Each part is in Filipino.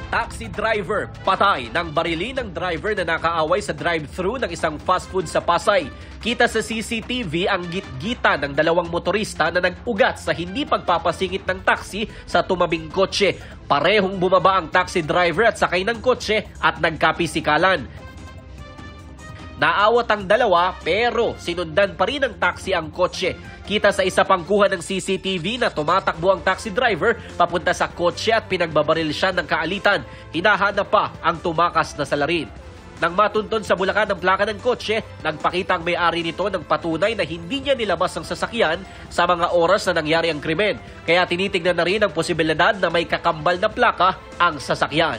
Taxi driver, patay nang barilin ng driver na nakaaway sa drive-thru ng isang fast food sa Pasay. Kita sa CCTV ang gitgita ng dalawang motorista na nag-ugat sa hindi pagpapasingit ng taxi sa tumabing kotse. Parehong bumaba ang taxi driver at sakay ng kotse at nagkapisikalan. Naawat ang dalawa pero sinundan pa rin ng taxi ang kotse. Kita sa isa pang kuha ng CCTV na tumatakbo ang taxi driver papunta sa kotse at pinagbabaril siya ng kaalitan. Hinahanap pa ang tumakas na salarin. Nang matunton sa Bulacan ang plaka ng kotse, nagpakita ang may-ari nito ng patunay na hindi niya nilabas ang sasakyan sa mga oras na nangyari ang krimen. Kaya tinitignan na rin ang posibilidad na may kakambal na plaka ang sasakyan.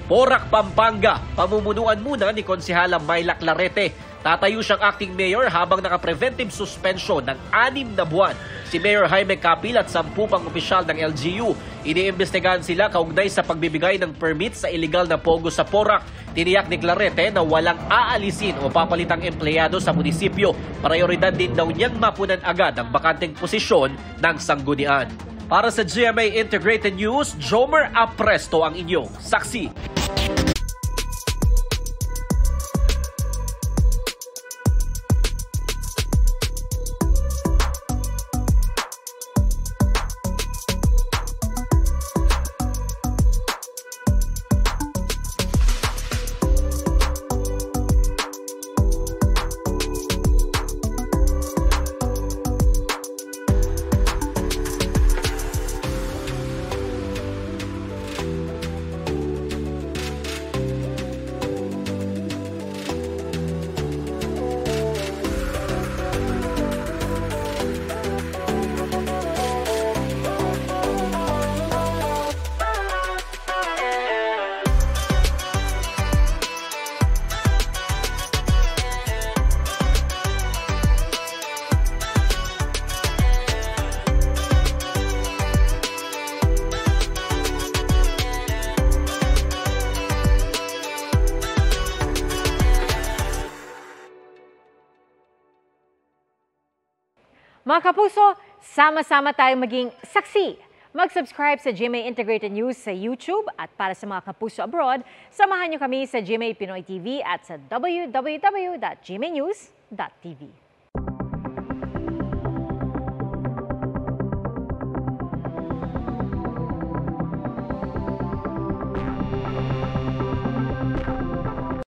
Porac, Pampanga, pamumunuan muna ni Konsehala Myla Clarete. Tatayo siyang acting mayor habang naka-preventive suspension ng 6 na buwan. Si Mayor Jaime Capil at 10 pang opisyal ng LGU. Iniimbestigahan sila kaugnay sa pagbibigay ng permit sa illegal na pogo sa Porac. Tiniyak ni Clarete na walang aalisin o papalitang empleyado sa munisipyo. Prioridad din daw niyang mapunan agad ang bakanteng posisyon ng sanggunian. Para sa GMA Integrated News, Jomer Apresto ang inyong saksi. Mga kapuso, sama-sama tayong maging saksi. Mag-subscribe sa GMA Integrated News sa YouTube at para sa mga kapuso abroad, samahan niyo kami sa GMA Pinoy TV at sa www.gmanews.tv.